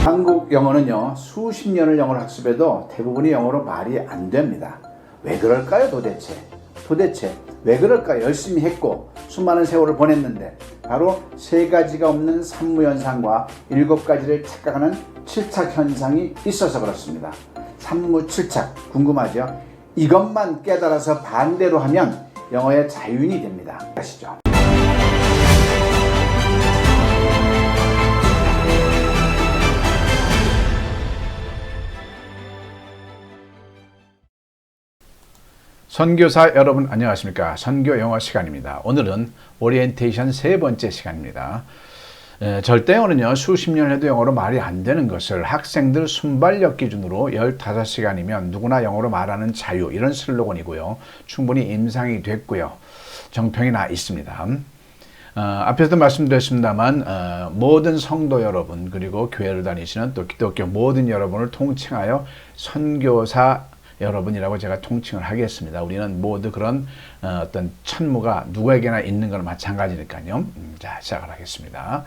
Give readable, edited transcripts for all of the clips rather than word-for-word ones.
한국 영어는요, 수십 년을 영어를 학습해도 대부분이 영어로 말이 안 됩니다. 왜 그럴까요, 도대체? 왜 그럴까요? 열심히 했고 수많은 세월을 보냈는데 바로 세 가지가 없는 산무현상과 7가지를 착각하는 칠착 현상이 있어서 그렇습니다. 산무칠착 궁금하죠? 이것만 깨달아서 반대로 하면 영어의 자유인이 됩니다. 아시죠? 선교사 여러분 안녕하십니까? 선교 영어 시간입니다. 오늘은 오리엔테이션 3번째 시간입니다. 절대 영어는요, 수십 년 해도 영어로 말이 안 되는 것을 학생들 순발력 기준으로 15시간이면 누구나 영어로 말하는 자유, 이런 슬로건이고요. 충분히 임상이 됐고요. 정평이 나 있습니다. 앞에서도 말씀드렸습니다만 모든 성도 여러분, 그리고 교회를 다니시는 또 기독교 모든 여러분을 통칭하여 선교사 여러분이라고 제가 통칭을 하겠습니다. 우리는 모두 그런 어떤 천무가 누구에게나 있는 건 마찬가지니까요. 자, 시작을 하겠습니다.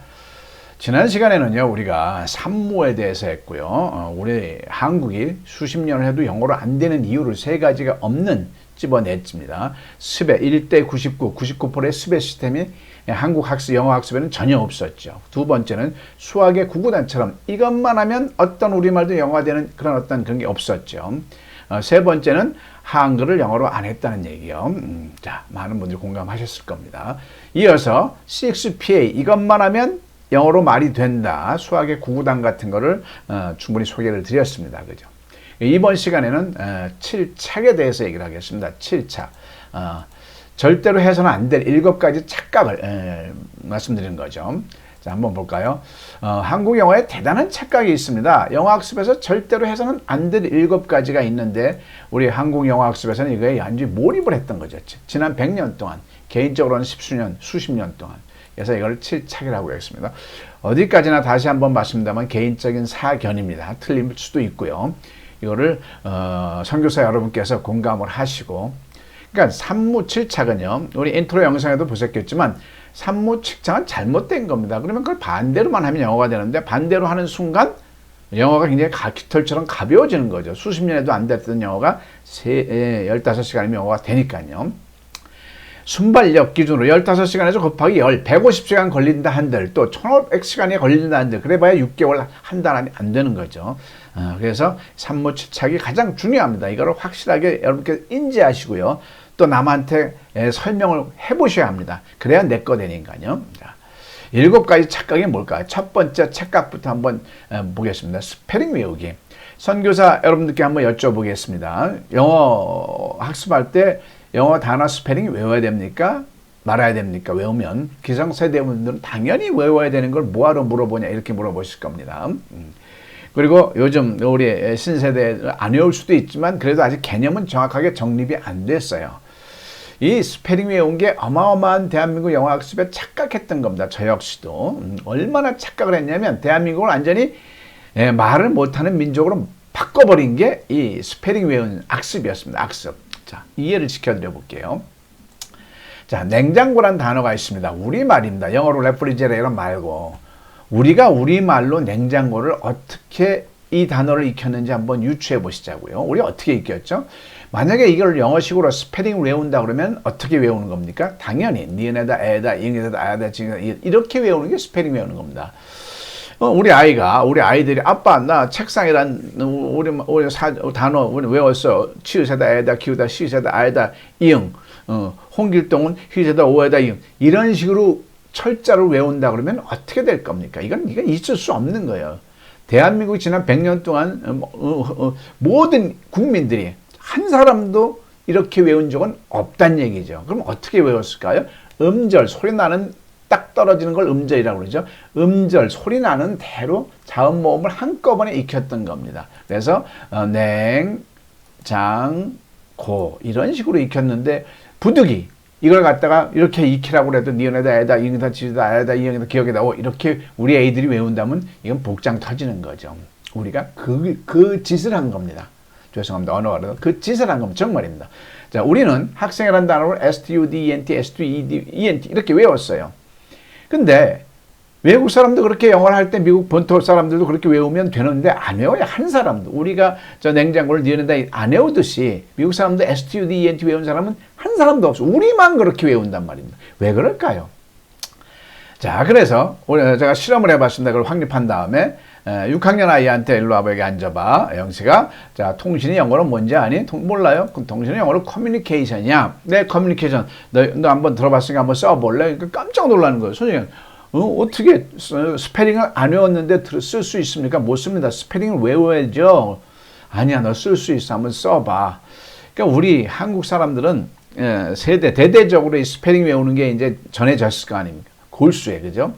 지난 시간에는요, 우리가 산무에 대해서 했고요. 우리 한국이 수십 년을 해도 영어로 안 되는 이유를 3가지가 없는 집어냈습니다. 습의 1대 99, 99%의 습의 시스템이 한국 학습, 영어 학습에는 전혀 없었죠. 두 번째는 수학의 구구단처럼 이것만 하면 어떤 우리말도 영어가 되는 그런 게 없었죠. 세 번째는 한글을 영어로 안 했다는 얘기요. 자, 많은 분들이 공감하셨을 겁니다. 이어서 6PA, 이것만 하면 영어로 말이 된다. 수학의 구구단 같은 거를 충분히 소개를 드렸습니다. 그죠? 이번 시간에는 7착에 대해서 얘기를 하겠습니다. 7착. 절대로 해서는 안 될 7가지 착각을 말씀드리는 거죠. 자, 한번 볼까요? 한국 영어에 대단한 착각이 있습니다. 영어 학습에서 절대로 해서는 안 될 7가지가 있는데 우리 한국 영어 학습에서는 이거에 완전히 몰입을 했던 거죠. 지난 100년 동안, 개인적으로는 십수년, 수십 년 동안. 그래서 이걸 7착이라고 했습니다. 어디까지나 다시 한번 말씀드리면 개인적인 사견입니다. 틀릴 수도 있고요. 이거를 선교사 여러분께서 공감을 하시고, 그러니까 산무칠착은요, 우리 인트로 영상에도 보셨겠지만 산무칠착은 잘못된 겁니다. 그러면 그걸 반대로만 하면 영어가 되는데 반대로 하는 순간 영어가 굉장히 깃털처럼 가벼워지는 거죠. 수십 년에도 안 됐던 영어가 15시간이면 영어가 되니까요. 순발력 기준으로 15시간에서 곱하기 150시간 걸린다 한들, 또 1500시간이 걸린다 한들, 그래봐야 6개월, 한 달 안에 안 되는 거죠. 그래서 산무칠착이 가장 중요합니다. 이거를 확실하게 여러분께 인지하시고요. 또 남한테 설명을 해보셔야 합니다. 그래야 내 거 되니까요. 자, 7가지 착각이 뭘까요? 첫 번째 착각부터 한번 보겠습니다. 스페링 외우기. 선교사 여러분들께 한번 여쭤보겠습니다. 영어 학습할 때 영어 단어 스페링 외워야 됩니까? 말아야 됩니까? 외우면 기성세대 분들은 당연히 외워야 되는 걸 뭐하러 물어보냐, 이렇게 물어보실 겁니다. 그리고 요즘 우리 신세대 안 외울 수도 있지만 그래도 아직 개념은 정확하게 정립이 안 됐어요. 이 스페링 외운 게 어마어마한 대한민국 영어 학습에 착각했던 겁니다. 저 역시도. 얼마나 착각을 했냐면 대한민국을 완전히 말을 못하는 민족으로 바꿔버린 게 이 스페링 외운 학습이었습니다. 학습. 자, 이해를 시켜드려 볼게요. 자, 냉장고란 단어가 있습니다. 우리말입니다. 영어로 레프리제레이터 말고. 우리가 우리말로 냉장고를 어떻게 이 단어를 익혔는지 한번 유추해 보시자고요. 우리 어떻게 익혔죠? 만약에 이걸 영어식으로 스페링을 외운다 그러면 어떻게 외우는 겁니까? 당연히 니은에다 에다, 이응에다 아에다, 지응에다 이렇게 외우는 게 스페링 외우는 겁니다. 우리 아이들이 아빠 나 책상이란 우리 단어 외웠어. 치읓에다 에다, 기우다, 시읓에다 아에다, 이응. 홍길동은 휘에다 오에다 이응. 이런 식으로 철자를 외운다 그러면 어떻게 될 겁니까? 이건 있을 수 없는 거예요. 대한민국이 지난 100년 동안 모든 국민들이 한 사람도 이렇게 외운 적은 없다는 얘기죠. 그럼 어떻게 외웠을까요? 음절, 소리 나는 딱 떨어지는 걸 음절이라고 그러죠. 음절, 소리 나는 대로 자음, 모음을 한꺼번에 익혔던 겁니다. 그래서 냉, 장, 고 이런 식으로 익혔는데 부득이 이걸 갖다가 이렇게 익히라고 해도 니은에다 에다, 이응에다, 지에다, 아에다, 이응에다, 기억에다 오 이렇게 우리 애들이 외운다면 이건 복장 터지는 거죠. 우리가 그 짓을 한 겁니다. 죄송합니다. 언어가 그 짓을 한 겁니다. 정말입니다. 자, 우리는 학생이라는 단어를 student, student 이렇게 외웠어요. 근데 외국 사람도 그렇게 영어를 할 때 미국 본토 사람들도 그렇게 외우면 되는데 안 외워요. 한 사람도. 우리가 저 냉장고를 니은다 안 외우듯이 미국 사람도 STUDENT 외운 사람은 한 사람도 없어. 우리만 그렇게 외운단 말입니다. 왜 그럴까요? 자, 그래서 제가 실험을 해봤습니다. 그걸 확립한 다음에 6학년 아이한테 일로 와봐, 여기 앉아봐. 영식아, 자, 통신이 영어로 뭔지 아니? 몰라요? 그럼 통신이 영어로 커뮤니케이션이야. 네, 커뮤니케이션. 너 한번 들어봤으니까 한번 써볼래? 깜짝 놀라는 거예요. 선생님, 어떻게 스페링을 안 외웠는데 쓸 수 있습니까? 못 씁니다. 스페링을 외워야죠. 아니야, 너 쓸 수 있어. 한번 써봐. 그러니까 우리 한국 사람들은 대대적으로 이 스페링 외우는 게 이제 전해졌을 거 아닙니까? 골수에, 그죠?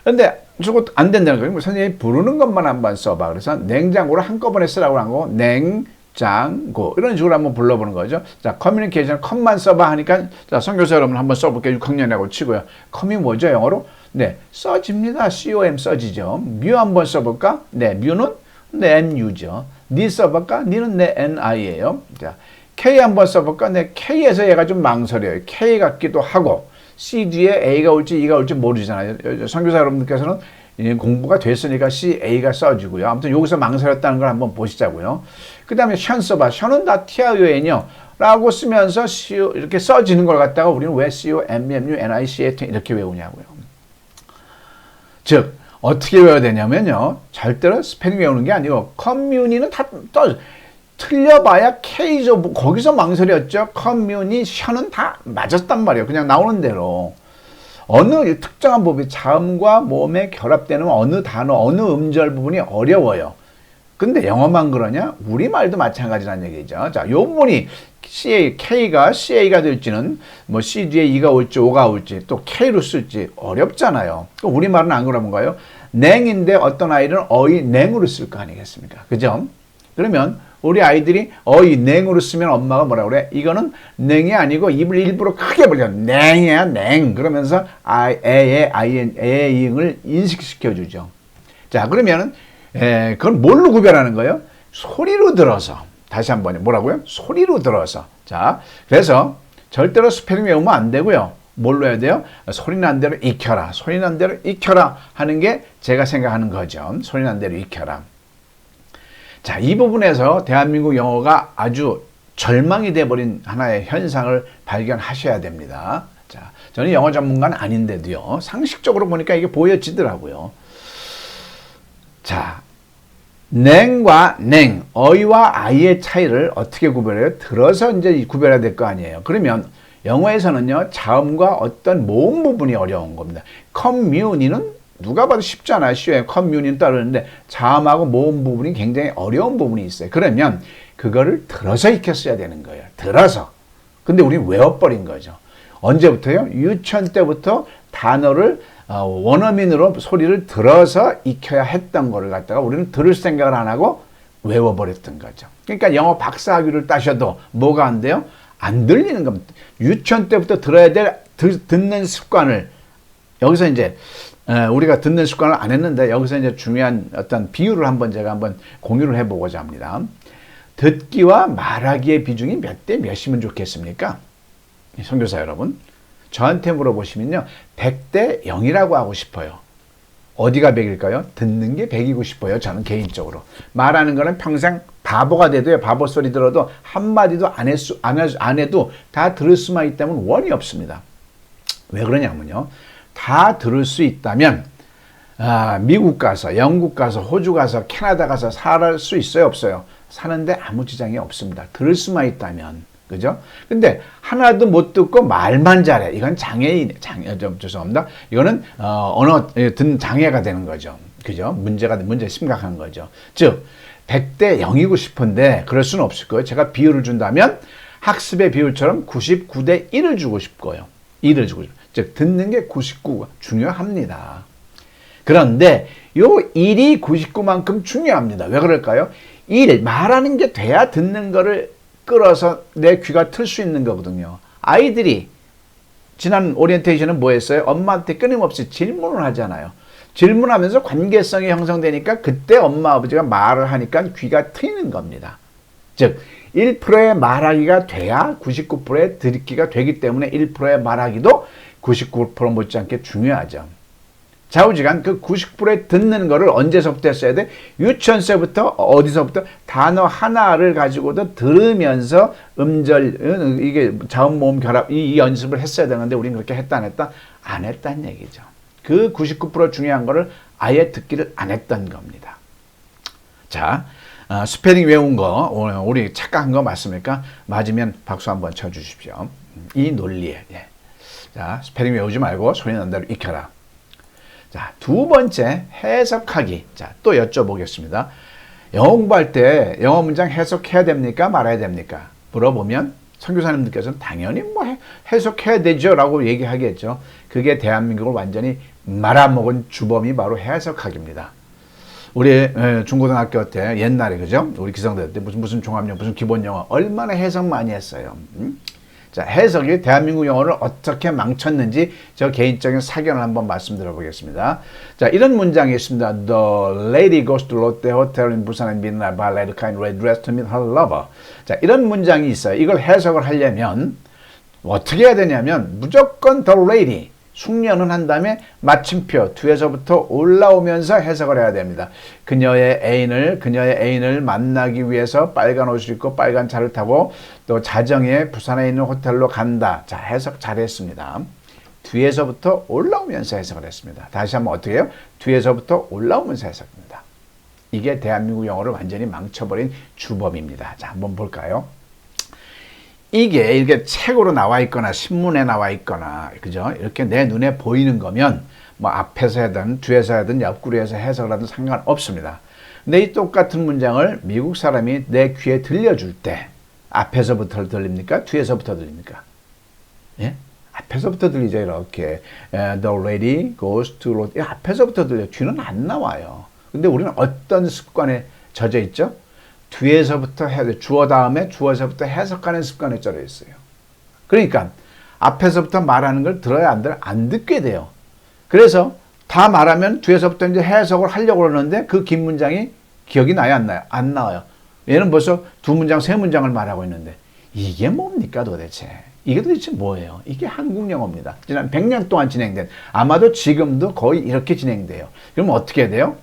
근데 저거 안 된다는 거예요. 선생님이 부르는 것만 한번 써봐. 그래서 냉장고를 한꺼번에 쓰라고 한 거고, 냉장고. 이런 식으로 한번 불러보는 거죠. 자, 커뮤니케이션 컴만 써봐 하니까, 자, 선교사 여러분 한번 써볼게요. 6학년이라고 치고요. 컴이 뭐죠, 영어로? 네, 써집니다. com 써지죠. 뮤 한번 써볼까? 네, 뮤는 네, mu죠. 니 써볼까? 니는 네, ni예요. 자, k 한번 써볼까? 네, k에서 얘가 좀 망설여요. k 같기도 하고, C 뒤에 A가 올지 E가 올지 모르잖아요. 선교사 여러분들께서는 공부가 됐으니까 C, A가 써지고요. 아무튼 여기서 망설였다는 걸 한번 보시자고요. 그 다음에 션 써봐. 션은 다 TION이요. 라고 쓰면서 CO, 이렇게 써지는 걸 갖다가 우리는 왜 CO, MMU, NICA 이렇게 외우냐고요. 즉, 어떻게 외워야 되냐면요. 절대로 스페링 외우는 게 아니고, 커뮤니는 다 틀려봐야 K죠. 거기서 망설였죠. 커뮤니션은 다 맞았단 말이에요. 그냥 나오는 대로. 어느 특정한 부분이 자음과 모음에 결합되는 어느 단어, 어느 음절 부분이 어려워요. 근데 영어만 그러냐? 우리말도 마찬가지라는 얘기죠. 자, 요 부분이 K가 CA가 될지는 뭐 C 뒤에 E가 올지 O가 올지 또 K로 쓸지 어렵잖아요. 우리말은 안 그런가요? 냉인데 어떤 아이는 어이 냉으로 쓸 거 아니겠습니까? 그죠? 그러면 우리 아이들이 어이 냉으로 쓰면 엄마가 뭐라 그래? 이거는 냉이 아니고 입을 일부러 크게 벌려. 냉이야 냉. 그러면서 에잉을 인식시켜 주죠. 자, 그러면은 그건 뭘로 구별하는 거예요? 소리로 들어서. 다시 한번 뭐라고요? 소리로 들어서. 자, 그래서 절대로 스페링 외우면 안 되고요. 뭘로 해야 돼요? 소리 난 대로 익혀라. 소리 난 대로 익혀라 하는 게 제가 생각하는 거죠. 소리 난 대로 익혀라. 자, 이 부분에서 대한민국 영어가 아주 절망이 돼버린 하나의 현상을 발견하셔야 됩니다. 자, 저는 영어 전문가는 아닌데도요. 상식적으로 보니까 이게 보여지더라고요. 자, 냉과 냉, 어이와 아이의 차이를 어떻게 구별해요? 들어서 이제 구별해야 될 거 아니에요. 그러면 영어에서는요, 자음과 어떤 모음 부분이 어려운 겁니다. 커뮤니는 누가 봐도 쉽잖아요. 쉬워요. 커뮤니는 따르는데 자음하고 모음 부분이 굉장히 어려운 부분이 있어요. 그러면 그거를 들어서 익혔어야 되는 거예요. 들어서. 근데 우리는 외워버린 거죠. 언제부터요? 유치원 때부터 단어를 원어민으로 소리를 들어서 익혀야 했던 거를 갖다가 우리는 들을 생각을 안 하고 외워버렸던 거죠. 그러니까 영어 박사학위를 따셔도 뭐가 안 돼요? 안 들리는 겁니다. 유치원 때부터 들어야 될 듣는 습관을 여기서 이제 우리가 듣는 습관을 안 했는데 여기서 이제 중요한 어떤 비율을 제가 한번 공유를 해보고자 합니다. 듣기와 말하기의 비중이 몇 대 몇이면 좋겠습니까? 선교사 여러분, 저한테 물어보시면요, 100대 0이라고 하고 싶어요. 어디가 100일까요? 듣는 게 100이고 싶어요. 저는 개인적으로. 말하는 거는 평생 바보가 돼도요, 바보 소리 들어도 한마디도 안 해도 다 들을 수만 있다면 원이 없습니다. 왜 그러냐면요, 다 들을 수 있다면 미국 가서, 영국 가서, 호주 가서, 캐나다 가서 살 수 있어요, 없어요? 사는데 아무 지장이 없습니다. 들을 수만 있다면. 그죠? 근데 하나도 못 듣고 말만 잘해. 이건 좀 죄송합니다. 이거는 언어 듣는 장애가 되는 거죠. 그죠? 문제 심각한 거죠. 즉 100대 0이고 싶은데 그럴 수는 없을 거예요. 제가 비율을 준다면 학습의 비율처럼 99대 1을 주고 싶고요. 1을 주고 싶어요. 즉 듣는 게 99가 중요합니다. 그런데 요 1이 99만큼 중요합니다. 왜 그럴까요? 1, 말하는 게 돼야 듣는 거를 끌어서 내 귀가 틀 수 있는 거거든요. 아이들이 지난 오리엔테이션은 뭐 했어요? 엄마한테 끊임없이 질문을 하잖아요. 질문하면서 관계성이 형성되니까 그때 엄마 아버지가 말을 하니까 귀가 트이는 겁니다. 즉 1%의 말하기가 돼야 99%의 듣기가 되기 때문에 1%의 말하기도 99% 못지않게 중요하죠. 좌우지간 그 99%의 듣는 거를 언제서부터 했어야 돼? 유치원서부터 어디서부터 단어 하나를 가지고도 들으면서 음절 이게 자음 모음 결합 이 연습을 했어야 되는데 우리는 그렇게 했다 안 했다? 안 했다는 얘기죠. 그 99% 중요한 거를 아예 듣기를 안 했던 겁니다. 자, 스페링 외운 거 우리 착각한 거 맞습니까? 맞으면 박수 한번 쳐주십시오. 이 논리에 자, 스페링 외우지 말고 소리 난 대로 익혀라. 자, 두 번째 해석하기. 자, 또 여쭤보겠습니다. 영어 공부할 때 영어 문장 해석해야 됩니까? 말아야 됩니까? 물어보면 선교사님들께서는 당연히 뭐 해석해야 되죠 라고 얘기하겠죠. 그게 대한민국을 완전히 말아먹은 주범이 바로 해석하기입니다. 우리 중고등학교 때 옛날에 그죠? 우리 기성대 때 무슨 종합영어 무슨 기본영어 얼마나 해석 많이 했어요. 자, 해석이 대한민국 영어를 어떻게 망쳤는지 저 개인적인 사견을 한번 말씀드려 보겠습니다. 자, 이런 문장이 있습니다. The lady goes to Lotte Hotel in Busan and meets a ballet kind red dress to meet her lover. 자, 이런 문장이 있어요. 이걸 해석을 하려면 어떻게 해야 되냐면 무조건 the lady 숙련은 한 다음에 마침표 뒤에서부터 올라오면서 해석을 해야 됩니다. 그녀의 애인을 만나기 위해서 빨간 옷을 입고 빨간 차를 타고 또 자정에 부산에 있는 호텔로 간다. 자, 해석 잘했습니다. 뒤에서부터 올라오면서 해석을 했습니다. 다시 한번 어떻게 해요? 뒤에서부터 올라오면서 해석입니다. 이게 대한민국 영어를 완전히 망쳐버린 주범입니다. 자, 한번 볼까요? 이게 책으로 나와 있거나 신문에 나와 있거나 그죠? 이렇게 내 눈에 보이는 거면 뭐 앞에서 하든 뒤에서 하든 옆구리에서 해석을 하든 상관없습니다. 근데 이 똑같은 문장을 미국 사람이 내 귀에 들려줄 때 앞에서부터 들립니까? 뒤에서부터 들립니까? 예? 앞에서부터 들리죠. 이렇게 The lady goes to Lotte 앞에서부터 들려. 뒤는 안 나와요. 근데 우리는 어떤 습관에 젖어 있죠? 뒤에서부터 해야 돼. 주어 다음에 주어서부터 해석하는 습관에 쩔어 있어요. 그러니까 앞에서부터 말하는 걸 들어야 안 듣게 돼요. 그래서 다 말하면 뒤에서부터 이제 해석을 하려고 그러는데 그 긴 문장이 기억이 나요? 안 나요? 안 나와요. 얘는 벌써 두 문장, 세 문장을 말하고 있는데 이게 뭡니까 도대체? 이게 도대체 뭐예요? 이게 한국 영어입니다. 지난 100년 동안 진행된 아마도 지금도 거의 이렇게 진행돼요. 그럼 어떻게 해야 돼요?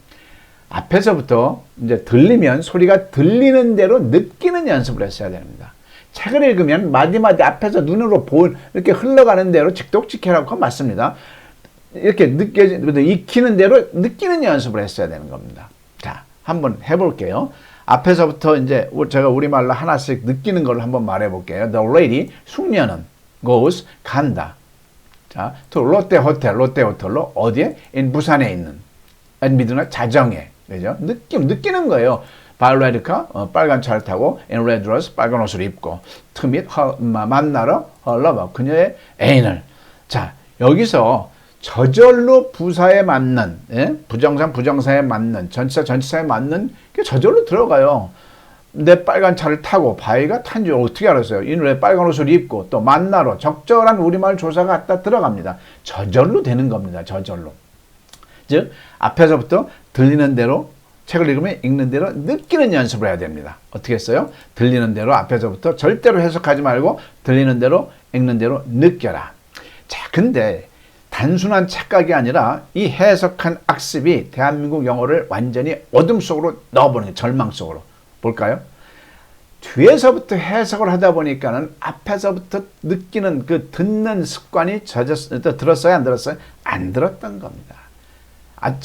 앞에서부터 이제 들리면 소리가 들리는 대로 느끼는 연습을 했어야 됩니다. 책을 읽으면 마디마디 앞에서 눈으로 이렇게 흘러가는 대로 직독직해라고 맞습니다. 이렇게 익히는 대로 느끼는 연습을 했어야 되는 겁니다. 자, 한번 해볼게요. 앞에서부터 이제 제가 우리말로 하나씩 느끼는 걸 한번 말해볼게요. The lady, 숙녀는 goes, 간다. 자, to 롯데 호텔로 어디에? in 부산에 있는 mid나 자정에. 그죠? 느끼는 거예요. 발레리카 빨간 차를 타고 in red dress 빨간 옷을 입고 to meet 만나러 her lover 그녀의 애인을. 자, 여기서 저절로 부사에 맞는 부정사에 맞는 전치사에 맞는 게 저절로 들어가요. 내 빨간 차를 타고 바이가 탄 줄 어떻게 알았어요? 이 왜 빨간 옷을 입고 또 만나러 적절한 우리말 조사가 갖다 들어갑니다. 저절로 되는 겁니다. 저절로. 즉 앞에서부터 들리는 대로 책을 읽으면 읽는 대로 느끼는 연습을 해야 됩니다. 어떻게 했어요? 들리는 대로 앞에서부터 절대로 해석하지 말고 들리는 대로 읽는 대로 느껴라. 자, 근데 단순한 착각이 아니라 이 해석한 악습이 대한민국 영어를 완전히 어둠 속으로 넣어버리는 거예요. 절망 속으로. 볼까요? 뒤에서부터 해석을 하다 보니까는 앞에서부터 느끼는 그 듣는 습관이 들었어요? 안 들었어요? 안 들었던 겁니다.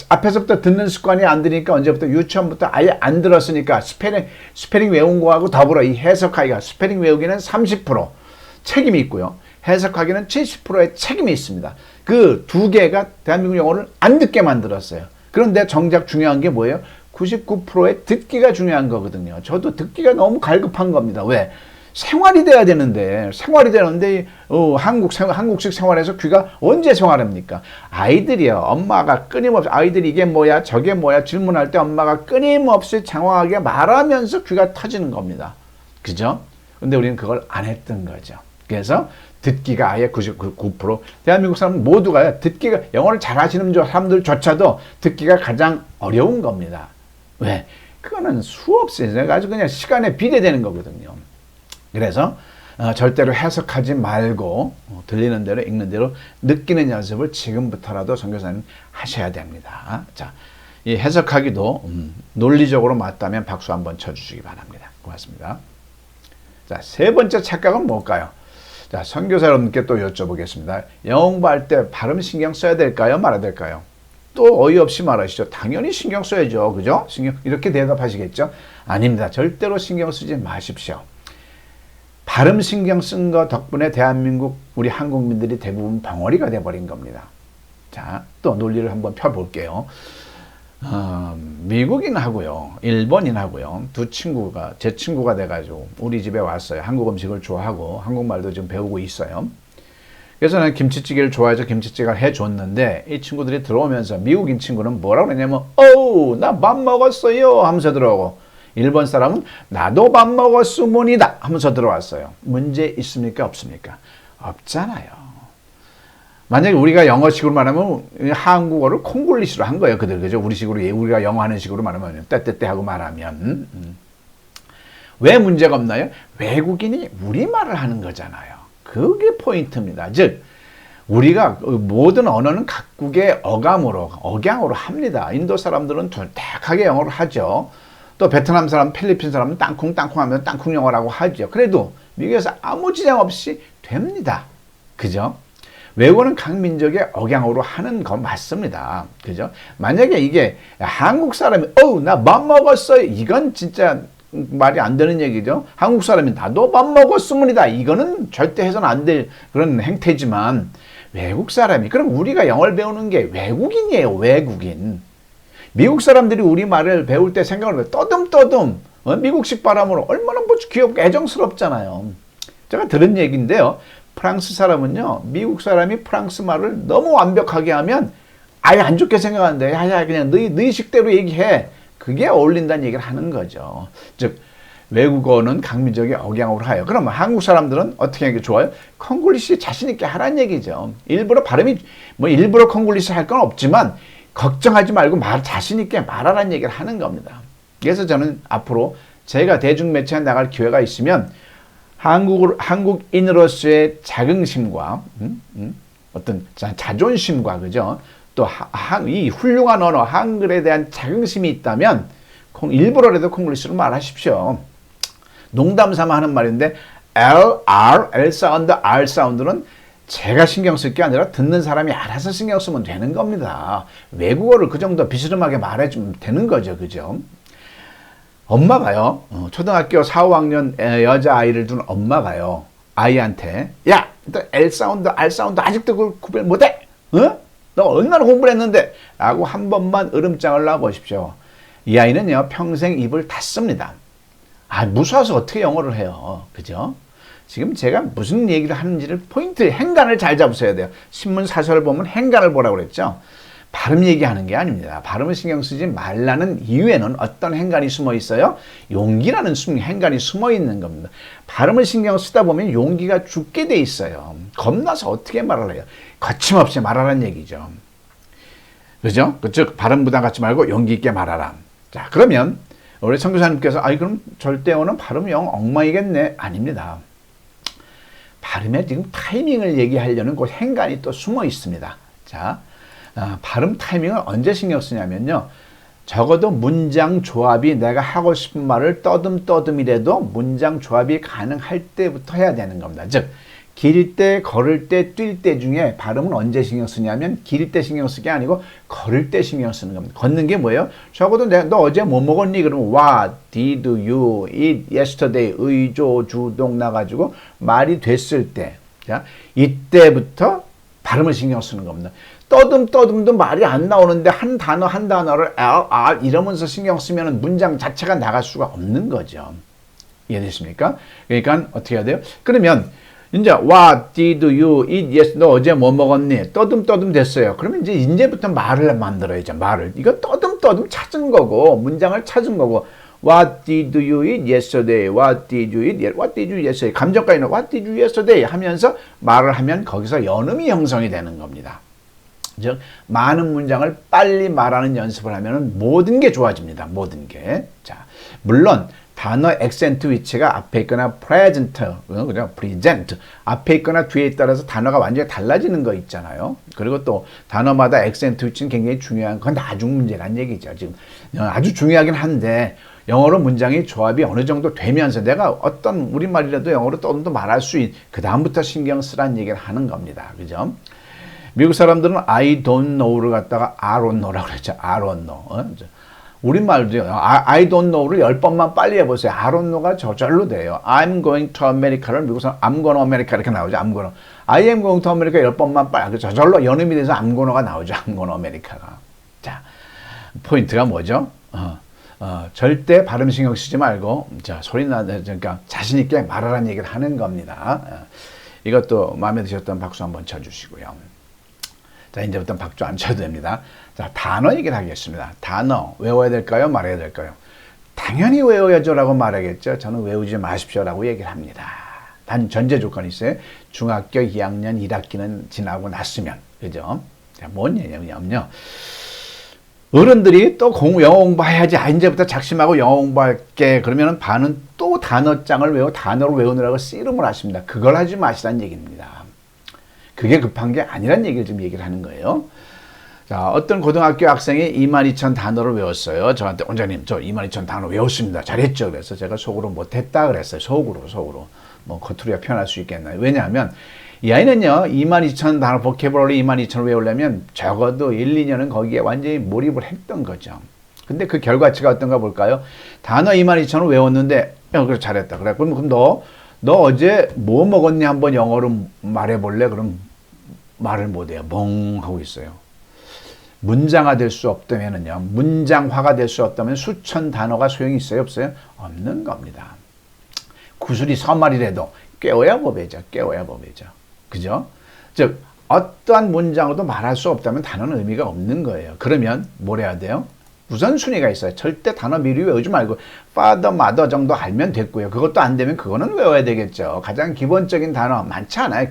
앞에서부터 듣는 습관이 안 들으니까 언제부터? 유치원부터 아예 안 들었으니까 스페링 외운 거하고 더불어 이 해석하기가 스페링 외우기는 30% 책임이 있고요. 해석하기는 70%의 책임이 있습니다. 그 두 개가 대한민국 영어를 안 듣게 만들었어요. 그런데 정작 중요한 게 뭐예요? 99%의 듣기가 중요한 거거든요. 저도 듣기가 너무 갈급한 겁니다. 왜? 생활이 돼야 되는데 한국식 생활에서 귀가 언제 생활합니까? 아이들이요. 엄마가 끊임없이 아이들이 이게 뭐야 저게 뭐야 질문할 때 엄마가 끊임없이 장황하게 말하면서 귀가 터지는 겁니다. 그죠? 근데 우리는 그걸 안 했던 거죠. 그래서 듣기가 아예 99% 대한민국 사람 모두가 듣기가 영어를 잘하시는 사람들조차도 듣기가 가장 어려운 겁니다. 왜? 그거는 수없이 아주 그냥 시간에 비례되는 거거든요. 그래서 절대로 해석하지 말고 들리는 대로 읽는 대로 느끼는 연습을 지금부터라도 선교사님 하셔야 됩니다. 자, 이 해석하기도 논리적으로 맞다면 박수 한번 쳐주시기 바랍니다. 고맙습니다. 자, 세 번째 착각은 뭘까요? 자, 선교사 여러분께 또 여쭤보겠습니다. 영어 공부할 때 발음 신경 써야 될까요? 말아야 될까요? 또 어이없이 말하시죠. 당연히 신경 써야죠. 그죠? 이렇게 대답하시겠죠? 아닙니다. 절대로 신경 쓰지 마십시오. 발음 신경 쓴 거 덕분에 대한민국 우리 한국민들이 대부분 벙어리가 돼버린 겁니다. 자, 또 논리를 한번 펴볼게요. 미국인하고요, 일본인하고요, 제 친구가 돼가지고 우리 집에 왔어요. 한국 음식을 좋아하고 한국말도 좀 배우고 있어요. 그래서 나는 김치찌개를 좋아해서 김치찌개를 해줬는데 이 친구들이 들어오면서 미국인 친구는 뭐라고 그러냐면 어우 나 밥 먹었어요 하면서 들어오고, 일본 사람은 나도 밥 먹었으문이다 하면서 들어왔어요. 문제 있습니까? 없습니까? 없잖아요. 만약에 우리가 영어식으로 말하면 한국어를 콩글리시로 한 거예요. 그죠? 우리식으로, 우리가 영어 하는 식으로 말하면 떼떼떼 하고 말하면 왜 문제가 없나요? 외국인이 우리말을 하는 거잖아요. 그게 포인트입니다. 즉 우리가 모든 언어는 각국의 억양으로 합니다. 인도 사람들은 둔탁하게 영어를 하죠. 또 베트남 사람, 필리핀 사람은 땅콩땅콩 하면 땅콩 영어라고 하죠. 그래도 미국에서 아무 지장 없이 됩니다. 그죠? 외국어는 각 민족의 억양으로 하는 건 맞습니다. 그죠? 만약에 이게 한국 사람이 나 밥 먹었어요. 이건 진짜 말이 안 되는 얘기죠. 한국 사람이 나도 밥 먹었으문이다. 이거는 절대 해서는 안 될 그런 행태지만, 외국 사람이, 그럼 우리가 영어를 배우는 게 외국인이에요. 외국인. 미국 사람들이 우리 말을 배울 때 생각을 해요. 떠듬떠듬 미국식 발음으로 얼마나 귀엽고 애정스럽잖아요. 제가 들은 얘기인데요. 프랑스 사람은요, 미국 사람이 프랑스 말을 너무 완벽하게 하면 아예 안 좋게 생각하는데, 야 그냥 너희 식대로 얘기해. 그게 어울린다는 얘기를 하는 거죠. 즉 외국어는 각 민족의 억양으로 하여. 그러면 한국 사람들은 어떻게 하는 게 좋아요? 콩글리시 자신 있게 하라는 얘기죠. 일부러 발음이 일부러 콩글리시 할 건 없지만 걱정하지 말고 자신 있게 말하라는 얘기를 하는 겁니다. 그래서 저는 앞으로 제가 대중매체에 나갈 기회가 있으면 한국인으로서의 자긍심과 어떤 자존심과, 그죠? 또 이 훌륭한 언어 한글에 대한 자긍심이 있다면 일부러라도 콩글리시로 말하십시오. 농담 삼아 하는 말인데 L 사운드, R 사운드는 제가 신경 쓸 게 아니라 듣는 사람이 알아서 신경 쓰면 되는 겁니다. 외국어를 그 정도 비스름하게 말해주면 되는 거죠. 그죠? 엄마가요, 초등학교 4, 5학년 여자아이를 둔 엄마가요, 아이한테 야, 너 L 사운드, R 사운드 아직도 그걸 구별 못해? 너 얼마나 공부를 했는데? 라고 한 번만 으름장을 놔보십시오. 이 아이는요, 평생 입을 닫습니다. 무서워서 어떻게 영어를 해요. 그죠? 지금 제가 무슨 얘기를 하는지를 행간을 잘 잡으셔야 돼요. 신문 사설을 보면 행간을 보라고 그랬죠. 발음 얘기하는 게 아닙니다. 발음을 신경 쓰지 말라는 이유에는 어떤 행간이 숨어 있어요? 용기라는 행간이 숨어 있는 겁니다. 발음을 신경 쓰다 보면 용기가 죽게 돼 있어요. 겁나서 어떻게 말을 해요? 거침없이 말하라는 얘기죠. 그죠? 즉 발음 부담 갖지 말고 용기 있게 말하라. 자, 그러면 우리 선교사님께서 그럼 절대어는 발음이 영 엉망이겠네. 아닙니다. 발음에 지금 타이밍을 얘기하려는 그 행간이 또 숨어 있습니다. 자, 발음 타이밍을 언제 신경 쓰냐면요, 적어도 문장 조합이 내가 하고 싶은 말을 떠듬떠듬이라도 문장 조합이 가능할 때부터 해야 되는 겁니다. 즉 길 때, 걸을 때, 뛸 때 중에 발음은 언제 신경 쓰냐면 길 때 신경 쓰는 게 아니고 걸을 때 신경 쓰는 겁니다. 걷는 게 뭐예요? 적어도 너 어제 뭐 먹었니? 그러면 What did you eat yesterday? 의조, 주동 나가지고 말이 됐을 때, 자, 이때부터 발음을 신경 쓰는 겁니다. 떠듬떠듬도 말이 안 나오는데 한 단어를 R 이러면서 신경 쓰면 문장 자체가 나갈 수가 없는 거죠. 이해되십니까? 그러니까 어떻게 해야 돼요? 그러면 이제 What did you eat yesterday? 너 어제 뭐 먹었니? 떠듬떠듬 됐어요. 그러면 이제부터 말을 만들어야죠. 말을. 이거 떠듬떠듬 찾은 거고, 문장을 찾은 거고. What did you eat yesterday? What did you eat? What did you yesterday? 감정까지는 What did you yesterday? 하면서 말을 하면 거기서 연음이 형성이 되는 겁니다. 즉 많은 문장을 빨리 말하는 연습을 하면 모든 게 좋아집니다. 모든 게. 자, 물론 단어 액센트 위치가 앞에 있거나 present, 그죠? present 앞에 있거나 뒤에 따라서 단어가 완전히 달라지는 거 있잖아요. 그리고 또 단어마다 액센트 위치는 굉장히 중요한 건 나중 문제란 얘기죠. 지금 아주 중요하긴 한데 영어로 문장의 조합이 어느 정도 되면서 내가 어떤 우리말이라도 영어로 또 말할 수 그 다음부터 신경 쓰라는 얘기를 하는 겁니다. 그죠? 미국 사람들은 I don't know를 갖다가 I don't know라고 그랬죠. I don't know. 우리말도요. I don't know를 10번만 빨리 해보세요. I don't know가 저절로 돼요. I'm going to America를 미국 사람 I'm going to America 이렇게 나오죠. I'm going to. I am going to America 10번만 빨리. 저절로 연음이 돼서 I'm gonna'가 나오죠. I'm going to America가. 자, 포인트가 뭐죠? 절대 발음 신경 쓰지 말고 그러니까 자신 있게 말하라는 얘기를 하는 겁니다. 이것도 마음에 드셨던 박수 한번 쳐주시고요. 자, 이제부터 박수 안 쳐도 됩니다. 자, 단어 얘기를 하겠습니다. 단어 외워야 될까요? 말해야 될까요? 당연히 외워야죠라고 말하겠죠. 저는 외우지 마십시오라고 얘기를 합니다. 단 전제 조건이 있어요. 중학교 2학년 1학기는 지나고 났으면, 그죠? 자, 뭔 얘기냐면요. 어른들이 또 영어 공부해야지. 이제부터 작심하고 영어 공부할게. 그러면 반은 또 단어장을 단어를 외우느라고 씨름을 하십니다. 그걸 하지 마시라는 얘기입니다. 그게 급한 게 아니란 얘기를 좀 얘기를 하는 거예요. 자, 어떤 고등학교 학생이 22,000 단어를 외웠어요. 저한테 원장님, 저 22,000 단어 외웠습니다. 잘했죠. 그래서 제가 속으로 못했다 그랬어요. 속으로. 뭐 겉으로야 표현할 수 있겠나요? 왜냐하면 이 아이는요, 22,000 단어, 보캐블러리 22,000을 외우려면 적어도 1, 2년은 거기에 완전히 몰입을 했던 거죠. 근데 그 결과치가 어떤가 볼까요? 단어 22,000을 외웠는데, 그래, 잘했다. 그래, 그럼 너 어제 뭐 먹었니? 한번 영어로 말해볼래? 그럼 말을 못해요. 멍 하고 있어요. 문장화 될 수 없다면요. 문장화가 될 수 없다면 수천 단어가 소용이 있어요? 없어요? 없는 겁니다. 구슬이 서말이라도 깨워야 법이죠. 그죠? 즉, 어떠한 문장으로도 말할 수 없다면 단어는 의미가 없는 거예요. 그러면 뭘 해야 돼요? 우선순위가 있어요. 절대 단어 미리 외우지 말고 father, mother 정도 알면 됐고요. 그것도 안 되면 그거는 외워야 되겠죠. 가장 기본적인 단어 많지 않아요.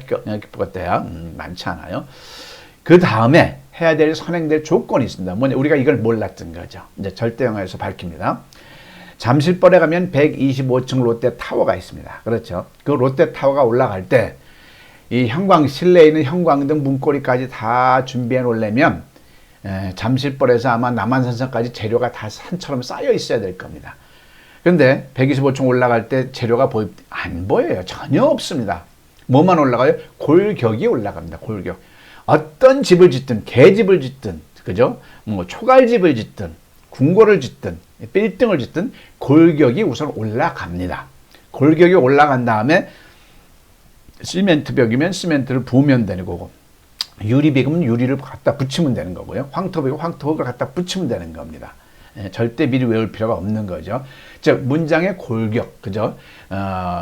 그것도요. 많지 않아요. 그 다음에 해야 될 선행될 조건이 있습니다. 뭐냐, 우리가 이걸 몰랐던 거죠. 이제 절대 영어에서 밝힙니다. 잠실벌에 가면 125층 롯데타워가 있습니다. 그렇죠. 그 롯데타워가 올라갈 때 이 실내에 있는 형광등 문고리까지 다 준비해 놓으려면 잠실벌에서 아마 남한산성까지 재료가 다 산처럼 쌓여 있어야 될 겁니다. 그런데 125층 올라갈 때 재료가 안 보여요. 전혀 없습니다. 뭐만 올라가요? 골격이 올라갑니다. 골격. 어떤 집을 짓든, 개집을 짓든, 그죠? 뭐 초갈집을 짓든, 궁궐을 짓든, 빌딩을 짓든 골격이 우선 올라갑니다. 골격이 올라간 다음에 시멘트 벽이면 시멘트를 부으면 되는 거고, 유리벽이면 유리를 갖다 붙이면 되는 거고요. 황토벽이면 황토벽을 갖다 붙이면 되는 겁니다. 절대 미리 외울 필요가 없는 거죠. 즉, 문장의 골격, 그죠?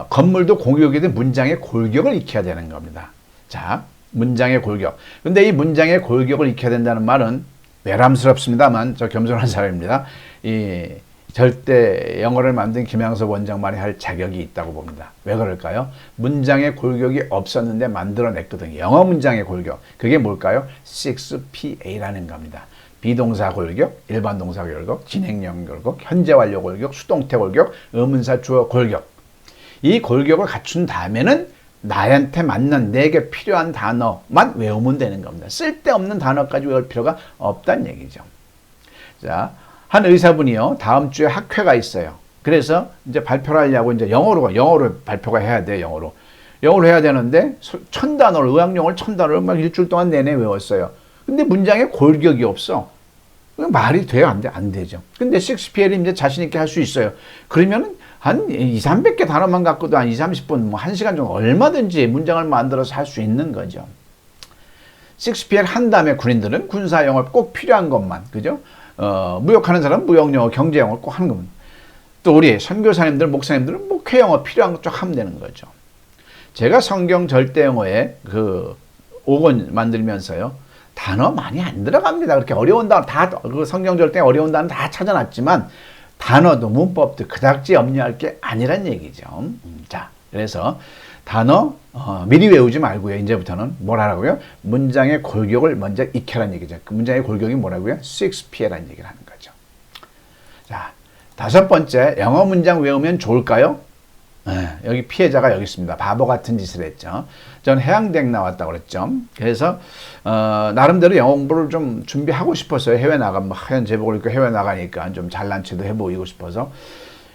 건물도 골격이든 문장의 골격을 익혀야 되는 겁니다. 자, 문장의 골격. 근데 이 문장의 골격을 익혀야 된다는 말은 외람스럽습니다만, 저 겸손한 사람입니다. 절대 영어를 만든 김양섭 원장 말이 할 자격이 있다고 봅니다. 왜 그럴까요? 문장의 골격이 없었는데 만들어냈거든요. 영어 문장의 골격. 그게 뭘까요? 6PA라는 겁니다. 비동사 골격, 일반 동사 골격, 진행형 골격, 현재 완료 골격, 수동태 골격, 의문사 주어 골격. 이 골격을 갖춘 다음에는 나한테 맞는 내게 필요한 단어만 외우면 되는 겁니다. 쓸데없는 단어까지 외울 필요가 없다는 얘기죠. 자, 한 의사분이요, 다음 주에 학회가 있어요. 그래서 이제 발표를 하려고 이제 영어로 발표가 해야 돼요. 영어로 해야 되는데 1000단어를, 의학용어를 1000단어를 막 일주일 동안 내내 외웠어요. 근데 문장에 골격이 없어. 말이 돼요? 안 되죠. 근데 6PL이 이제 자신있게 할 수 있어요. 그러면은 한 200~300개 단어만 갖고도 한 20~30분, 뭐 1시간 정도 얼마든지 문장을 만들어서 할 수 있는 거죠. 6PL 한 다음에 군인들은 군사영어 꼭 필요한 것만, 그죠? 무역하는 사람은 무역영어, 경제영어 꼭 하는 겁니다. 또 우리 선교사님들, 목사님들은 목회영어 필요한 것 쭉 하면 되는 거죠. 제가 성경 절대영어에 그 5권 만들면서요, 단어 많이 안 들어갑니다. 그렇게 어려운 단어 그 성경 절대 어려운 단어 다 찾아놨지만 단어도 문법도 그닥지 염려할 게 아니란 얘기죠. 자, 그래서 단어 미리 외우지 말고요. 이제부터는 뭘 하라고요? 문장의 골격을 먼저 익혀라는 얘기죠. 그 문장의 골격이 뭐라고요? 6P라는 얘기를 하는 거죠. 자, 다섯 번째, 영어 문장 외우면 좋을까요? 네, 여기 피해자가 여기 있습니다. 바보 같은 짓을 했죠. 전 해양대학 나왔다고 그랬죠. 그래서 나름대로 영어 공부를 좀 준비하고 싶었어요. 해외 나가면 하얀 제복을 입고 해외 나가니까 좀 잘난 체도 해 보이고 싶어서.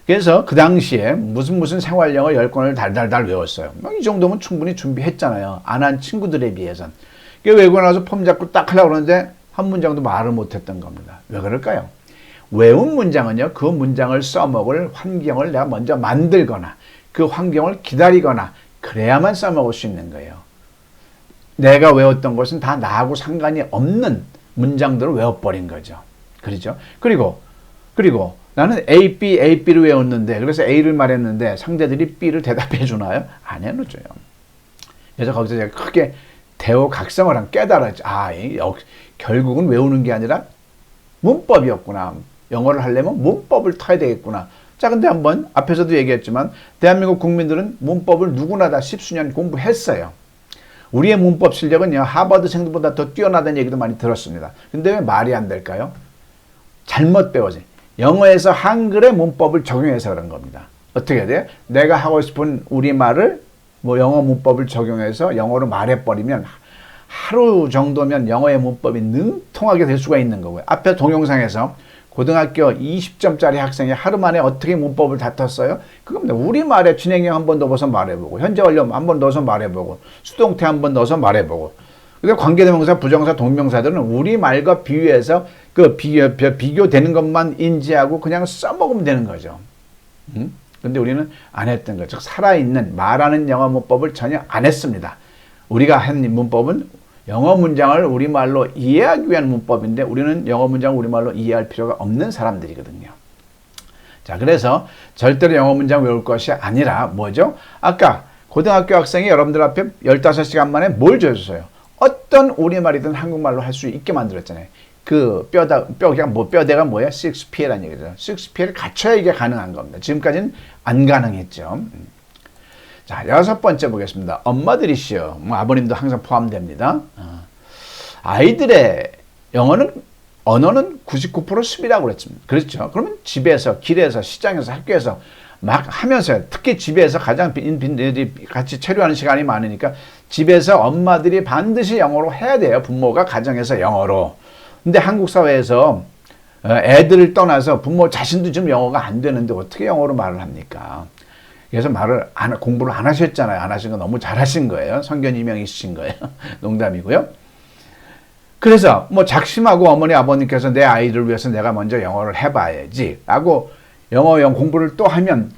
그래서 그 당시에 무슨 생활 영어 10권을 달달달 외웠어요. 이 정도면 충분히 준비했잖아요. 안 한 친구들에 비해선. 외우고 나서 폼 잡고 딱 하려고 그러는데 한 문장도 말을 못했던 겁니다. 왜 그럴까요? 외운 문장은요, 그 문장을 써먹을 환경을 내가 먼저 만들거나 그 환경을 기다리거나 그래야만 써먹을 수 있는 거예요. 내가 외웠던 것은 다 나하고 상관이 없는 문장들을 외워버린 거죠. 그렇죠? 그리고 나는 A, B를 외웠는데, 그래서 A를 말했는데 상대들이 B를 대답해 주나요? 안 해줘요. 그래서 거기서 제가 크게 대호각성을 한 깨달았죠. 결국은 외우는 게 아니라 문법이었구나. 영어를 하려면 문법을 타야 되겠구나. 자, 근데 한번 앞에서도 얘기했지만 대한민국 국민들은 문법을 누구나 다 십수년 공부했어요. 우리의 문법 실력은요, 하버드생들보다 더 뛰어나다는 얘기도 많이 들었습니다. 근데 왜 말이 안 될까요? 잘못 배워지. 영어에서 한글의 문법을 적용해서 그런 겁니다. 어떻게 돼요? 내가 하고 싶은 우리말을 영어 문법을 적용해서 영어로 말해버리면 하루 정도면 영어의 문법이 능통하게 될 수가 있는 거고요. 앞에 동영상에서 고등학교 20점짜리 학생이 하루 만에 어떻게 문법을 다퉜어요? 그겁니다. 우리말에 진행형 한 번 넣어서 말해보고, 현재 완료 한 번 넣어서 말해보고, 수동태 한 번 넣어서 말해보고. 근데 관계대명사, 부정사, 동명사들은 우리말과 비유해서 그 비교되는 것만 인지하고 그냥 써먹으면 되는 거죠. 근데 우리는 안 했던 거죠. 즉, 살아있는 말하는 영어 문법을 전혀 안 했습니다. 우리가 한 문법은 영어 문장을 우리말로 이해하기 위한 문법인데 우리는 영어 문장을 우리말로 이해할 필요가 없는 사람들이거든요. 자, 그래서 절대로 영어 문장 외울 것이 아니라 뭐죠? 아까 고등학교 학생이 여러분들 앞에 15시간 만에 뭘 줘줬어요? 어떤 우리말이든 한국말로 할 수 있게 만들었잖아요. 그 뼈대가 뭐야? 6P라는 얘기죠. 6P를 갖춰야 이게 가능한 겁니다. 지금까지는 안 가능했죠. 자, 여섯 번째 보겠습니다. 엄마들이시여, 아버님도 항상 포함됩니다. 아이들의 언어는 99% 습이라고 그랬습니다. 그렇죠? 그러면 집에서, 길에서, 시장에서, 학교에서 막 하면서요. 특히 집에서 가장 같이 체류하는 시간이 많으니까 집에서 엄마들이 반드시 영어로 해야 돼요. 부모가 가정에서 영어로. 근데 한국 사회에서 애들을 떠나서 부모 자신도 지금 영어가 안 되는데 어떻게 영어로 말을 합니까? 그래서 공부를 안 하셨잖아요. 안 하신 거 너무 잘하신 거예요. 성견이명 있으신 거예요. 농담이고요. 그래서 작심하고 어머니 아버님께서 내 아이를 위해서 내가 먼저 영어를 해봐야지 라고 영어 공부를 또 하면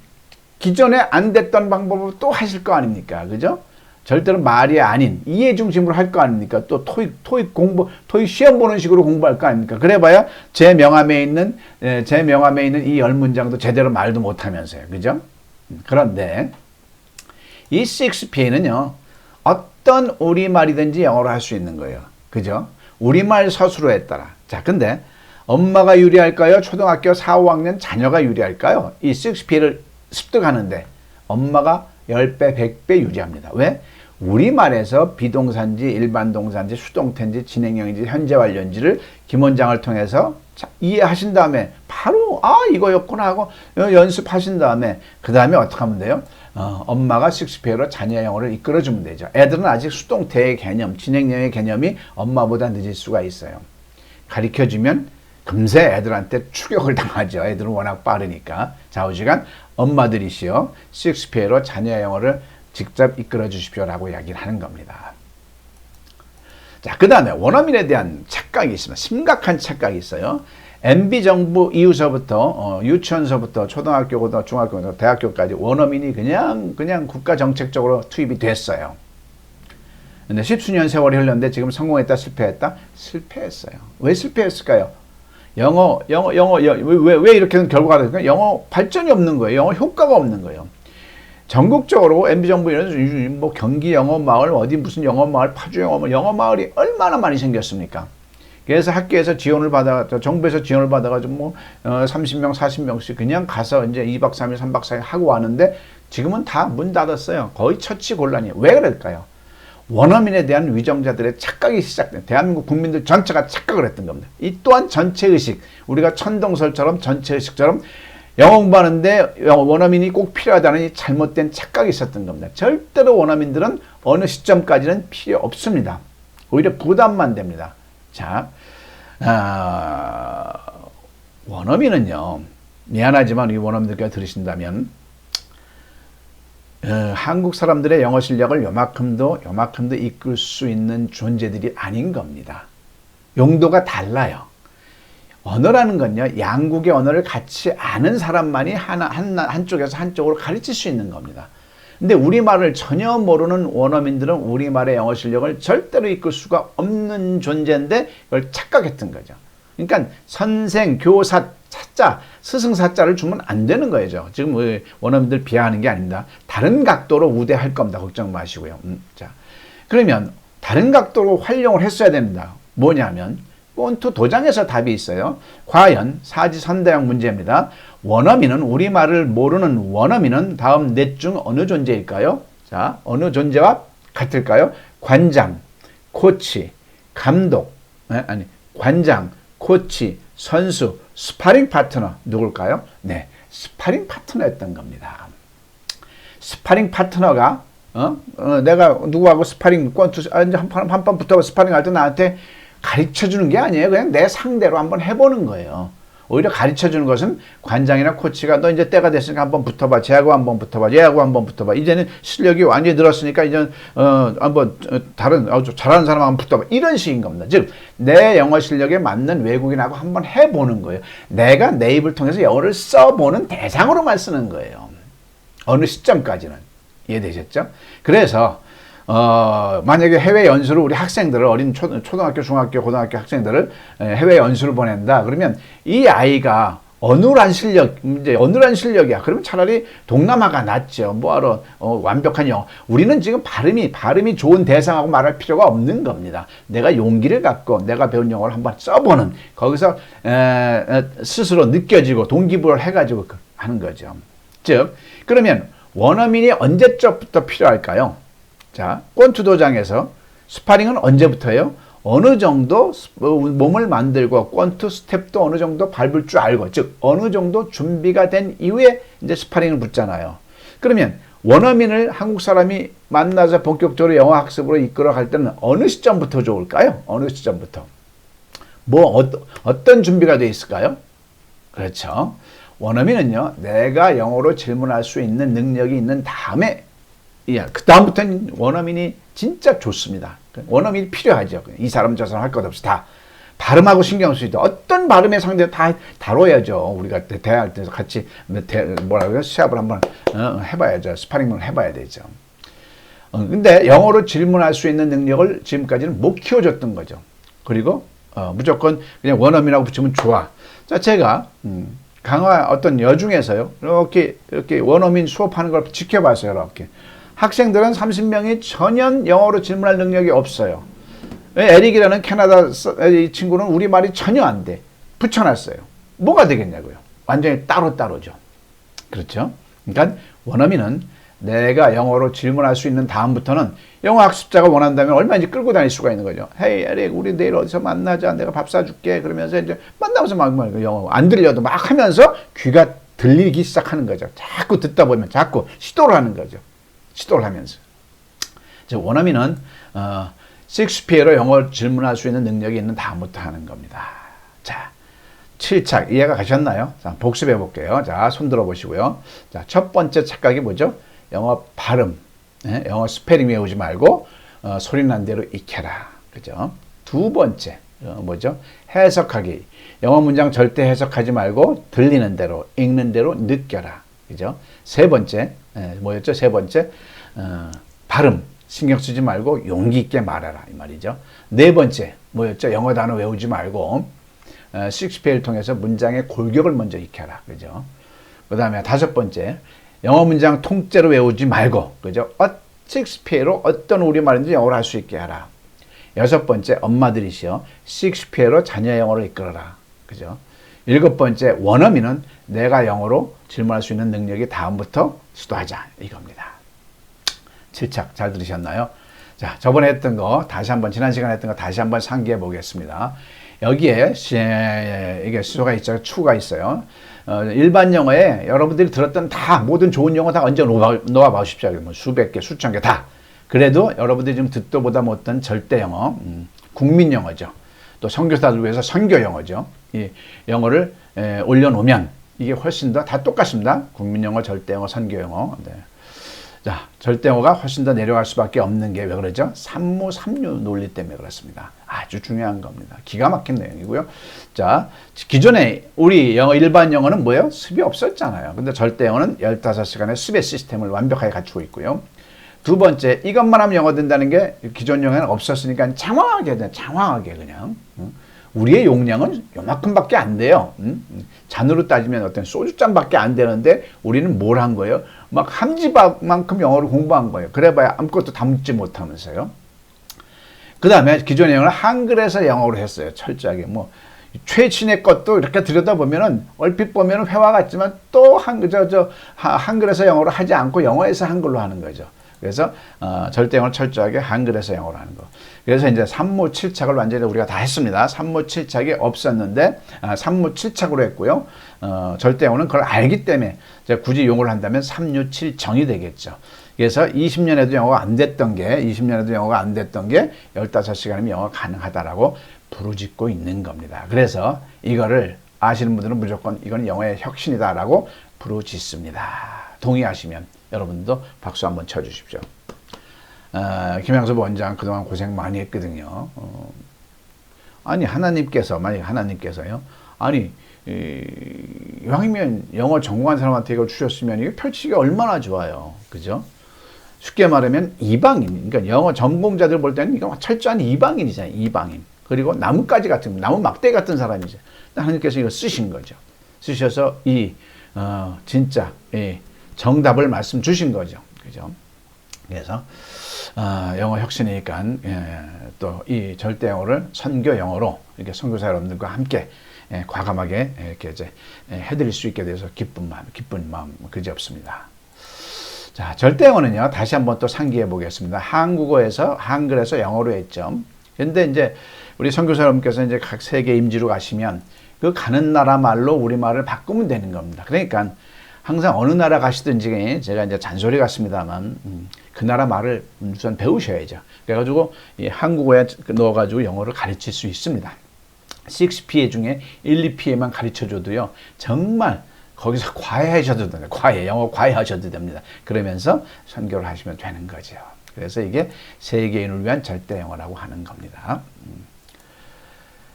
기존에 안 됐던 방법으로 또 하실 거 아닙니까? 그죠? 절대로 말이 아닌 이해 중심으로 할 거 아닙니까? 또 토익 시험 보는 식으로 공부할 거 아닙니까? 그래봐야 제 명함에 있는 이 10문장도 제대로 말도 못하면서요. 그죠? 그런데 이 6P는요, 어떤 우리말이든지 영어로 할 수 있는 거예요. 그죠? 우리말 서술어에 따라. 자, 근데 엄마가 유리할까요? 초등학교 4, 5학년 자녀가 유리할까요? 이 6P를 습득하는데 엄마가 10배, 100배 유리합니다. 왜? 우리말에서 비동사인지 일반동사인지 수동태인지 진행형인지 현재 완료인지를 기본장을 통해서 이해하신 다음에 바로 이거였구나 하고 연습하신 다음에 그 다음에 어떻게 하면 돼요? 엄마가 6P로 자녀의 영어를 이끌어주면 되죠. 애들은 아직 수동태의 개념, 진행형의 개념이 엄마보다 늦을 수가 있어요. 가르쳐주면 금세 애들한테 추격을 당하죠. 애들은 워낙 빠르니까. 좌우지간 엄마들이시여 6P로 자녀의 영어를 직접 이끌어 주십시오라고 이야기를 하는 겁니다. 자, 그 다음에 원어민에 대한 착각이 있습니다. 심각한 착각이 있어요. MB정부 이후서부터 유치원서부터 초등학교, 고등학교, 중학교, 대학교까지 원어민이 그냥 국가 정책적으로 투입이 됐어요. 근데 십수년 세월이 흘렀는데 지금 성공했다, 실패했다? 실패했어요. 왜 실패했을까요? 왜 이렇게 결과가 될까요? 영어 발전이 없는 거예요. 영어 효과가 없는 거예요. 전국적으로 MB정부 이런 경기 영어 마을, 어디 무슨 영어 마을, 파주 영어 마을이 얼마나 많이 생겼습니까? 그래서 학교에서 지원을 정부에서 지원을 받아가지고 30명, 40명씩 그냥 가서 이제 2박 3일, 3박 4일 하고 왔는데 지금은 다 문 닫았어요. 거의 처치곤란이에요. 왜 그럴까요? 원어민에 대한 위정자들의 착각이 시작된, 대한민국 국민들 전체가 착각을 했던 겁니다. 이 또한 전체의식, 우리가 천동설처럼 전체의식처럼 영어 공부하는데 원어민이 꼭 필요하다는 이 잘못된 착각이 있었던 겁니다. 절대로 원어민들은 어느 시점까지는 필요 없습니다. 오히려 부담만 됩니다. 자, 원어민은요, 미안하지만 이 원어민들께서 들으신다면 한국 사람들의 영어 실력을 요만큼도 이끌 수 있는 존재들이 아닌 겁니다. 용도가 달라요. 언어라는 건요, 양국의 언어를 같이 아는 사람만이 한쪽에서 한쪽으로 가르칠 수 있는 겁니다. 근데 우리말을 전혀 모르는 원어민들은 우리말의 영어 실력을 절대로 이끌 수가 없는 존재인데 이걸 착각했던 거죠. 그러니까 선생, 교사, 사자, 스승 사자를 주면 안 되는 거죠. 지금 원어민들 비하하는 게 아닙니다. 다른 각도로 우대할 겁니다. 걱정 마시고요. 자, 그러면 다른 각도로 활용을 했어야 됩니다. 뭐냐면 꼰투 도장에서 답이 있어요. 과연 사지선다형 문제입니다. 원어민은 우리말을 모르는 원어민은 다음 넷 중 어느 존재일까요? 자, 어느 존재와 같을까요? 관장, 코치, 감독, 관장, 코치, 선수, 스파링 파트너 누굴까요? 네, 스파링 파트너였던 겁니다. 스파링 파트너가 내가 누구하고 스파링 꼰투 한판 붙어서 스파링 할 때 나한테 가르쳐주는 게 아니에요. 그냥 내 상대로 한번 해보는 거예요. 오히려 가르쳐주는 것은 관장이나 코치가 너 이제 때가 됐으니까 한번 붙어봐. 쟤하고 한번 붙어봐. 얘하고 한번 붙어봐. 이제는 실력이 완전히 늘었으니까 이제 한번 다른 잘하는 사람 한번 붙어봐. 이런 식인 겁니다. 즉 내 영어 실력에 맞는 외국인하고 한번 해보는 거예요. 내가 내 입을 통해서 영어를 써보는 대상으로만 쓰는 거예요. 어느 시점까지는. 이해되셨죠? 그래서 만약에 해외 연수를 우리 학생들을 어린 초등학교, 중학교, 고등학교 학생들을 해외 연수를 보낸다. 그러면 이 아이가 어눌한 실력이야. 그러면 차라리 동남아가 낫죠. 뭐하러 완벽한 영어. 우리는 지금 발음이 좋은 대상하고 말할 필요가 없는 겁니다. 내가 용기를 갖고 내가 배운 영어를 한번 써보는 거기서 스스로 느껴지고 동기부여를 해가지고 하는 거죠. 즉 그러면 원어민이 언제쯤부터 필요할까요? 자, 꼰투 도장에서 스파링은 언제부터예요? 어느 정도 몸을 만들고 꼰투 스텝도 어느 정도 밟을 줄 알고, 즉 어느 정도 준비가 된 이후에 이제 스파링을 붙잖아요. 그러면 원어민을 한국 사람이 만나서 본격적으로 영어 학습으로 이끌어 갈 때는 어느 시점부터 좋을까요? 어느 시점부터? 어떤 준비가 돼 있을까요? 그렇죠. 원어민은요, 내가 영어로 질문할 수 있는 능력이 있는 다음에 그 다음부터는 원어민이 진짜 좋습니다. 원어민이 필요하죠. 이 사람 저 사람 할 것 없이 다 발음하고 신경 쓰이죠. 어떤 발음의 상대 다 다뤄야죠. 우리가 대화할 때 같이 시합을 한번 해봐야죠. 스파링을 해봐야 되죠. 근데 영어로 질문할 수 있는 능력을 지금까지는 못 키워줬던 거죠. 그리고 무조건 그냥 원어민하고 붙이면 좋아. 자, 제가 강화 어떤 여중에서요. 이렇게 원어민 수업하는 걸 지켜봤어요. 이렇게. 학생들은 30명이 전혀 영어로 질문할 능력이 없어요. 에릭이라는 캐나다 이 친구는 우리말이 전혀 안 돼. 붙여놨어요. 뭐가 되겠냐고요. 완전히 따로따로죠. 그렇죠? 그러니까 원어민은 내가 영어로 질문할 수 있는 다음부터는 영어 학습자가 원한다면 얼마든지 끌고 다닐 수가 있는 거죠. 헤이 에릭, 우리 내일 어디서 만나자. 내가 밥 사줄게. 그러면서 이제 만나면서 막 영어 안 들려도 막 하면서 귀가 들리기 시작하는 거죠. 자꾸 듣다 보면 자꾸 시도를 하는 거죠. 시도를 하면서. 원어민은 셰익스피어로 영어 질문할 수 있는 능력이 있는 다음부터 하는 겁니다. 자, 7착 이해가 가셨나요? 자, 복습해 볼게요. 자, 손 들어 보시고요. 자, 첫 번째 착각이 뭐죠? 영어 발음, 영어 스페링 외우지 말고 소리 난 대로 익혀라. 그죠? 두 번째 뭐죠? 해석하기. 영어 문장 절대 해석하지 말고 들리는 대로, 읽는 대로 느껴라. 그죠? 세 번째 뭐였죠? 세 번째 발음 신경 쓰지 말고 용기 있게 말해라 이 말이죠. 네 번째 뭐였죠? 영어 단어 외우지 말고 셰익스피어를 통해서 문장의 골격을 먼저 익혀라. 그죠? 그 다음에 다섯 번째 영어 문장 통째로 외우지 말고 그죠? 셰익스피어로 어떤 우리말인지 영어를 할 수 있게 하라. 여섯 번째 엄마들이시여 셰익스피어로 자녀 영어를 이끌어라. 그죠? 일곱 번째 원어민은 내가 영어로 질문할 수 있는 능력이 다음부터 시도하자 이겁니다. 7착 잘 들으셨나요? 자, 저번에 했던 거 다시 한번 지난 시간에 했던 거 다시 한번 상기해 보겠습니다. 여기에 이게 수가 있죠. 추가 있어요. 일반 영어에 여러분들이 들었던 다 모든 좋은 영어 다 얹어 놓아 보십시오. 뭐 수백 개, 수천 개 다. 그래도 여러분들이 지금 듣도 보다 못한 절대 영어, 국민 영어죠. 또 선교사들 위해서 선교 영어죠. 이 영어를 올려놓으면 이게 훨씬 더 다 똑같습니다. 국민 영어, 절대 영어, 선교 영어. 네. 자, 절대 영어가 훨씬 더 내려갈 수밖에 없는 게 왜 그러죠? 삼무, 삼류 논리 때문에 그렇습니다. 아주 중요한 겁니다. 기가 막힌 내용이고요. 자, 기존에 우리 영어, 일반 영어는 뭐예요? 습이 없었잖아요. 근데 절대 영어는 15시간의 습의 시스템을 완벽하게 갖추고 있고요. 두 번째, 이것만 하면 영어 된다는 게 기존 영어에는 없었으니까 장황하게 그냥. 우리의 용량은 요만큼밖에 안 돼요. 잔으로 따지면 어떤 소주잔밖에 안 되는데 우리는 뭘 한 거예요? 막 함지박만큼 영어를 공부한 거예요. 그래봐야 아무것도 담지 못하면서요. 그 다음에 기존의 영어를 한글에서 영어로 했어요. 철저하게. 뭐 최신의 것도 이렇게 들여다보면은 얼핏 보면은 회화 같지만 또 한글에서 영어로 하지 않고 영어에서 한글로 하는 거죠. 그래서 절대 영어를 철저하게 한글에서 영어로 하는 거. 그래서 이제 삼무칠착을 완전히 우리가 다 했습니다. 삼무칠착이 없었는데 삼무칠착으로 했고요. 절대 영어는 그걸 알기 때문에 굳이 용어를 한다면 삼류칠정이 되겠죠. 그래서 20년에도 영어가 안 됐던 게 15시간이면 영어가 가능하다라고 부르짖고 있는 겁니다. 그래서 이거를 아시는 분들은 무조건 이건 영어의 혁신이다라고 부르짖습니다. 동의하시면 여러분도 박수 한번 쳐주십시오. 김양섭 원장 그동안 고생 많이 했거든요. 아니 만약 하나님께서요. 아니 이왕이면 영어 전공한 사람한테 이걸 주셨으면 이게 펼치기가 얼마나 좋아요. 그죠? 쉽게 말하면 이방인, 그러니까 영어 전공자들 볼 때는 이거 철저한 이방인이잖아요. 이방인. 그리고 나무 막대 같은 사람이죠. 하나님께서 이거 쓰신 거죠. 쓰셔서 진짜 정답을 말씀 주신 거죠. 그죠? 그래서 영어 혁신이니까 또 이 절대 영어를 선교 영어로 이렇게 선교사 여러분들과 함께 과감하게 이렇게 이제 해드릴 수 있게 돼서 기쁜 마음 그지 없습니다. 자, 절대 영어는요 다시 한번 또 상기해 보겠습니다. 한글에서 영어로 했죠. 근데 이제 우리 선교사 여러분께서 이제 각 세계 임지로 가시면 그 가는 나라 말로 우리 말을 바꾸면 되는 겁니다. 그러니까 항상 어느 나라 가시든지 제가 이제 잔소리 같습니다만 그 나라 말을 우선 배우셔야죠. 그래가지고 한국어에 넣어가지고 영어를 가르칠 수 있습니다. 6PA 중에 1, 2PA만 가르쳐줘도요. 정말 거기서 과외하셔도 됩니다. 영어 과외하셔도 됩니다. 그러면서 선교를 하시면 되는 거죠. 그래서 이게 세계인을 위한 절대 영어라고 하는 겁니다.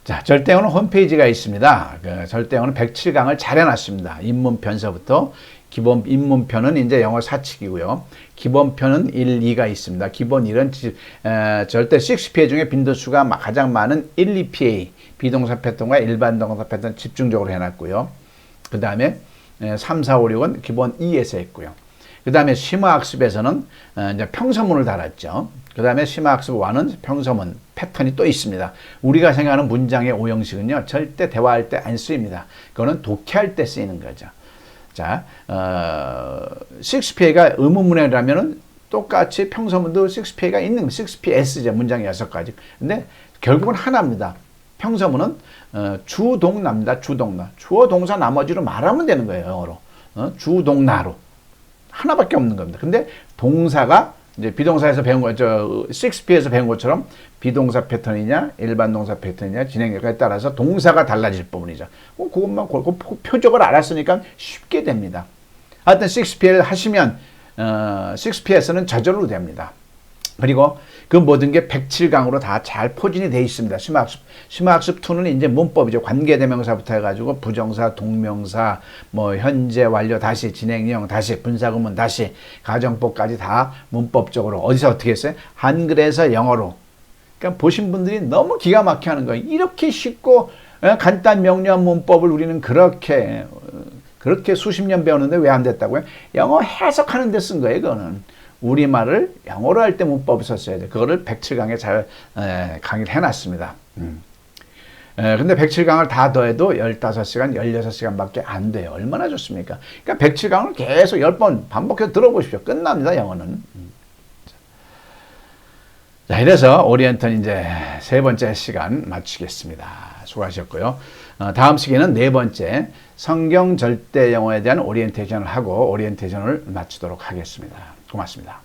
자, 절대 영어는 홈페이지가 있습니다. 그 절대 영어는 107강을 잘 해놨습니다. 입문편서부터 기본 입문편은 이제 영어 사칙이고요. 기본편은 1, 2가 있습니다. 기본 1은 절대 6PA 중에 빈도수가 가장 많은 1, 2PA 비동사 패턴과 일반 동사 패턴 집중적으로 해놨고요. 그 다음에 3, 4, 5, 6은 기본 2에서 했고요. 그 다음에 심화학습에서는 이제 평서문을 달았죠. 그 다음에 심화학습 1은 평서문 패턴이 또 있습니다. 우리가 생각하는 문장의 오형식은요, 절대 대화할 때 안 쓰입니다. 그거는 독해할 때 쓰이는 거죠. 자, 6PA가 의문문이라면은 똑같이 평서문도 6PA가 있는 6PS죠. 문장이 6가지. 근데 결국은 하나입니다. 평서문은 주동나입니다. 주동나. 주어 동사 나머지로 말하면 되는 거예요. 영어로. 주동나로. 하나밖에 없는 겁니다. 근데 동사가 이제 비동사에서 배운 거, 6P에서 배운 것처럼 비동사 패턴이냐, 일반 동사 패턴이냐, 진행력에 따라서 동사가 달라질 부분이죠. 그것만 그 표적을 알았으니까 쉽게 됩니다. 하여튼 6P를 하시면 6P에서는 저절로 됩니다. 그리고 그 모든 게 107강으로 다 잘 포진이 되어 있습니다. 심화학습 2는 이제 문법이죠. 관계대명사부터 해가지고 부정사, 동명사, 뭐 현재 완료 다시, 진행형 다시, 분사구문 다시, 가정법까지 다 문법적으로 어디서 어떻게 했어요? 한글에서 영어로. 그러니까 보신 분들이 너무 기가 막혀 하는 거예요. 이렇게 쉽고 간단 명료한 문법을 우리는 그렇게 수십 년 배웠는데 왜 안 됐다고요? 영어 해석하는 데 쓴 거예요, 그거는. 우리말을 영어로 할 때 문법을 썼어야 돼. 그거를 107강에 잘 강의를 해놨습니다. 근데 107강을 다 더해도 15시간, 16시간밖에 안 돼요. 얼마나 좋습니까? 그러니까 107강을 계속 10번 반복해서 들어보십시오. 끝납니다, 영어는. 자, 이래서 오리엔턴 이제 세 번째 시간 마치겠습니다. 수고하셨고요. 다음 시간에는 네 번째 성경 절대 영어에 대한 오리엔테이션을 하고 오리엔테이션을 마치도록 하겠습니다. 고맙습니다.